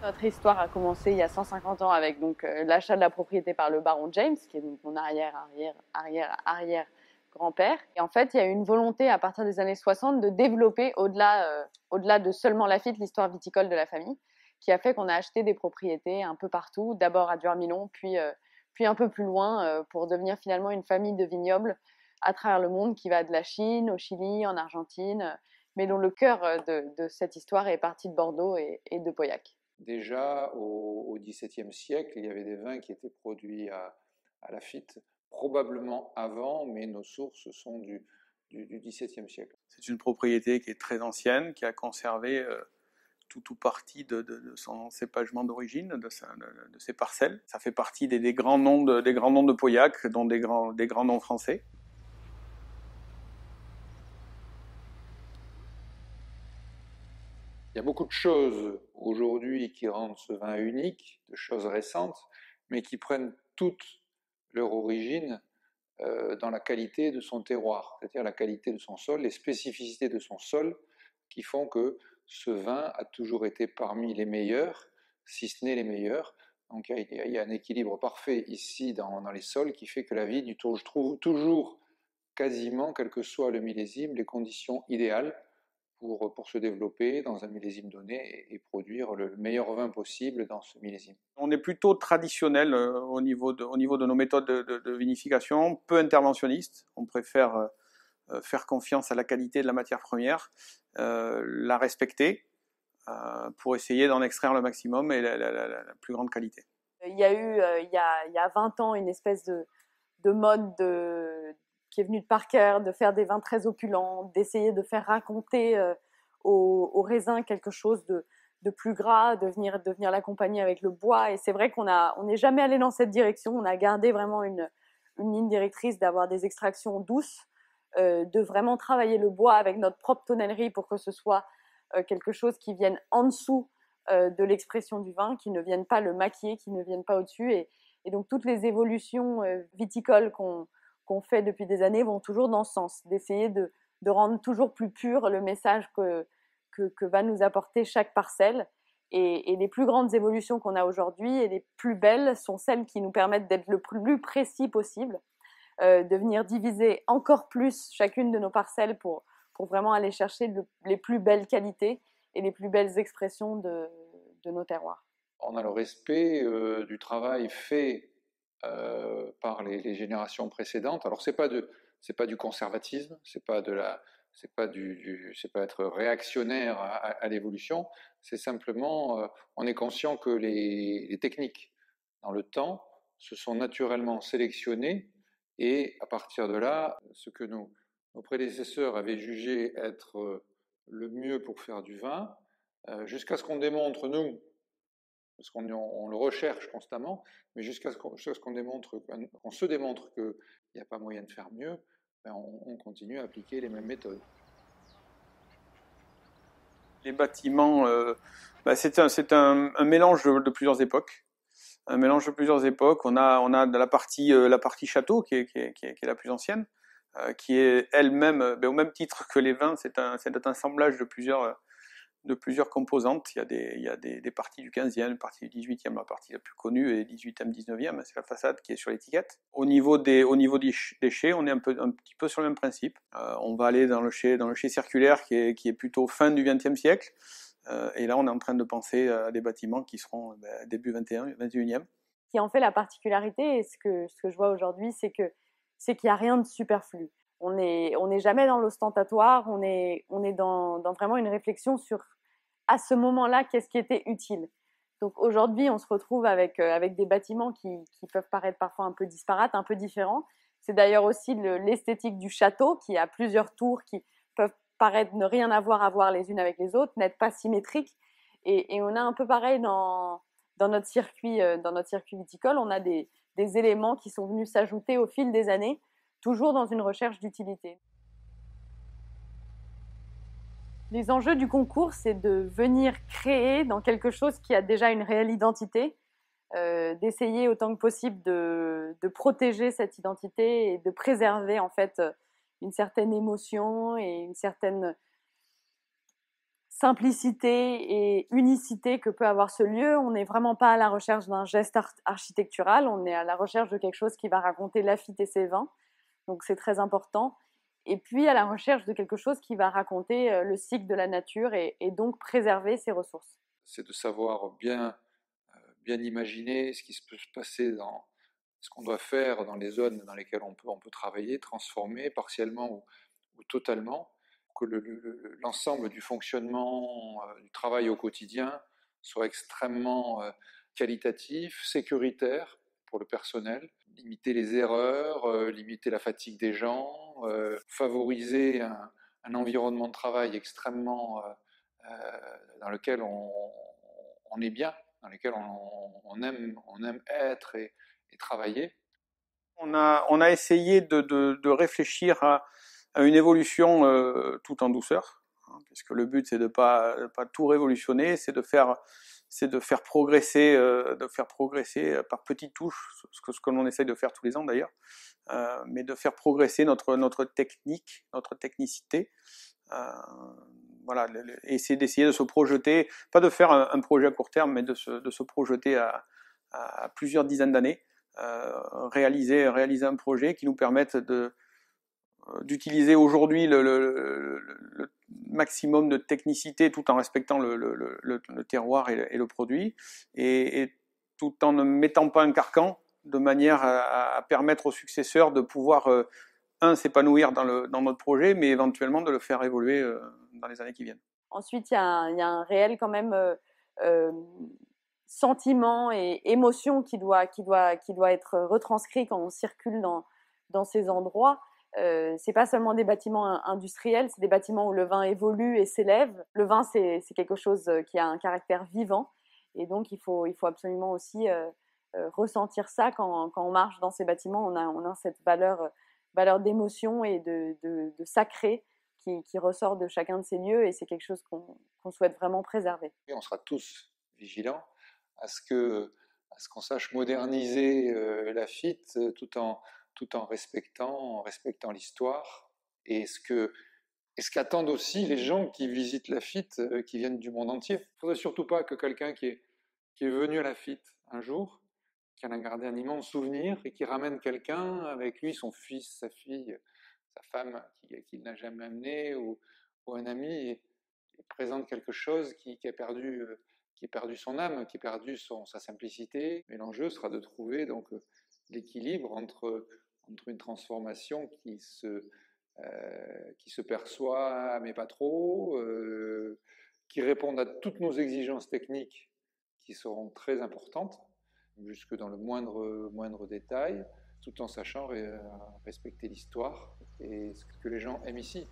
Notre histoire a commencé il y a 150 ans avec l'achat de la propriété par le baron James, qui est donc mon arrière grand-père. Et en fait, il y a eu une volonté à partir des années 60 de développer au-delà de seulement Lafite l'histoire viticole de la famille, qui a fait qu'on a acheté des propriétés un peu partout, d'abord à Duarmilon, puis un peu plus loin pour devenir finalement une famille de vignobles à travers le monde qui va de la Chine au Chili, en Argentine, mais dont le cœur de cette histoire est parti de Bordeaux et de Pauillac. Déjà au XVIIe siècle, il y avait des vins qui étaient produits à Lafite, probablement avant, mais nos sources sont du XVIIe siècle. C'est une propriété qui est très ancienne, qui a conservé tout partie de son cépagement d'origine, de ses parcelles. Ça fait partie des grands noms de Pauillac, dont des grands noms français. Il y a beaucoup de choses aujourd'hui qui rendent ce vin unique, de choses récentes, mais qui prennent toute leur origine dans la qualité de son terroir, c'est-à-dire la qualité de son sol, les spécificités de son sol, qui font que ce vin a toujours été parmi les meilleurs, si ce n'est les meilleurs. Donc il y a un équilibre parfait ici dans les sols qui fait que la vigne trouve toujours, quasiment, quel que soit le millésime, les conditions idéales pour se développer dans un millésime donné et produire le meilleur vin possible dans ce millésime. On est plutôt traditionnel au niveau de nos méthodes de vinification, peu interventionniste. On préfère faire confiance à la qualité de la matière première, la respecter pour essayer d'en extraire le maximum et la plus grande qualité. Il y a eu, il y a 20 ans, une espèce de mode qui est venue de Parker, de faire des vins très opulents, d'essayer de faire raconter au raisin quelque chose de plus gras, de venir l'accompagner avec le bois. Et c'est vrai qu'on n'est jamais allé dans cette direction. On a gardé vraiment une ligne directrice d'avoir des extractions douces, de vraiment travailler le bois avec notre propre tonnellerie pour que ce soit quelque chose qui vienne en dessous de l'expression du vin, qui ne vienne pas le maquiller, qui ne vienne pas au-dessus. Et donc toutes les évolutions viticoles qu'on fait depuis des années vont toujours dans ce sens, d'essayer de rendre toujours plus pur le message que va nous apporter chaque parcelle. Et les plus grandes évolutions qu'on a aujourd'hui et les plus belles sont celles qui nous permettent d'être le plus précis possible, de venir diviser encore plus chacune de nos parcelles pour vraiment aller chercher les plus belles qualités et les plus belles expressions de nos terroirs. On a le respect du travail fait par les générations précédentes. Alors c'est pas du conservatisme, c'est pas être réactionnaire à l'évolution. C'est simplement, on est conscient que les techniques dans le temps se sont naturellement sélectionnées et à partir de là, ce que nos prédécesseurs avaient jugé être le mieux pour faire du vin, jusqu'à ce qu'on démontre, nous, parce qu'on le recherche constamment, mais jusqu'à ce qu'on se démontre qu'il n'y a pas moyen de faire mieux, ben on continue à appliquer les mêmes méthodes. Les bâtiments, c'est un mélange de plusieurs époques. Un mélange de plusieurs époques. On a de la partie château qui est la plus ancienne, qui est elle-même, au même titre que les vins, c'est un assemblage de plusieurs composantes. Il y a des parties du 15e, une partie du 18e, la partie la plus connue est 18e, 19e, c'est la façade qui est sur l'étiquette. Au niveau des chais, on est un petit peu sur le même principe. On va aller dans le chai circulaire qui est plutôt fin du 20e siècle. Et là, on est en train de penser à des bâtiments qui seront début 21e. Ce qui en fait la particularité, et ce que je vois aujourd'hui, c'est qu'il n'y a rien de superflu. On n'est jamais dans l'ostentatoire, on est dans vraiment une réflexion sur, à ce moment-là, qu'est-ce qui était utile. Donc aujourd'hui, on se retrouve avec des bâtiments qui peuvent paraître parfois un peu disparates, un peu différents. C'est d'ailleurs aussi l'esthétique du château, qui a plusieurs tours qui peuvent paraître ne rien avoir à voir les unes avec les autres, n'être pas symétriques. Et on a un peu pareil dans notre circuit viticole, on a des éléments qui sont venus s'ajouter au fil des années, toujours dans une recherche d'utilité. Les enjeux du concours, c'est de venir créer dans quelque chose qui a déjà une réelle identité, d'essayer autant que possible de protéger cette identité et de préserver en fait une certaine émotion et une certaine simplicité et unicité que peut avoir ce lieu. On n'est vraiment pas à la recherche d'un geste architectural, on est à la recherche de quelque chose qui va raconter Lafite et ses vins, donc c'est très important. Et puis à la recherche de quelque chose qui va raconter le cycle de la nature et donc préserver ses ressources. C'est de savoir bien imaginer ce qui peut se passer dans ce qu'on doit faire dans les zones dans lesquelles on peut travailler, transformer partiellement ou totalement, que l'ensemble du fonctionnement, du travail au quotidien soit extrêmement qualitatif, sécuritaire pour le personnel, limiter les erreurs, limiter la fatigue des gens, favoriser un environnement de travail extrêmement dans lequel on est bien, dans lequel on aime être et travailler. On a essayé de réfléchir à une évolution tout en douceur, hein, puisque le but c'est de pas tout révolutionner, c'est de faire progresser par petites touches, ce que l'on essaye de faire tous les ans d'ailleurs, mais de faire progresser notre technique, notre technicité. Voilà, essayer d'essayer de se projeter, pas de faire un projet à court terme, mais de se projeter à plusieurs dizaines d'années, réaliser un projet qui nous permette d'utiliser aujourd'hui le maximum de technicité tout en respectant le terroir et le produit, et tout en ne mettant pas un carcan, de manière à permettre aux successeurs de pouvoir s'épanouir dans notre projet, mais éventuellement de le faire évoluer dans les années qui viennent. Ensuite, il y a un réel quand même sentiment et émotion qui doit être retranscrit quand on circule dans ces endroits. C'est pas seulement des bâtiments industriels, c'est des bâtiments où le vin évolue et s'élève. Le vin, c'est quelque chose qui a un caractère vivant, et donc il faut absolument aussi ressentir ça quand on marche dans ces bâtiments. On a cette valeur d'émotion et de sacré qui ressort de chacun de ces lieux, et c'est quelque chose qu'on souhaite vraiment préserver. Et on sera tous vigilants à ce qu'on sache moderniser Lafite tout en respectant l'histoire et ce qu'attendent aussi les gens qui visitent Lafite, qui viennent du monde entier. Il ne faudrait surtout pas que quelqu'un qui est venu à Lafite un jour, qui en a gardé un immense souvenir et qui ramène quelqu'un avec lui, son fils, sa fille, sa femme qu'il n'a jamais amené, ou un ami, et présente quelque chose qui a perdu son âme, qui a perdu sa simplicité. Mais l'enjeu sera de trouver donc l'équilibre entre une transformation qui se perçoit, mais pas trop, qui répond à toutes nos exigences techniques qui seront très importantes, jusque dans le moindre détail, tout en sachant respecter l'histoire et ce que les gens aiment ici.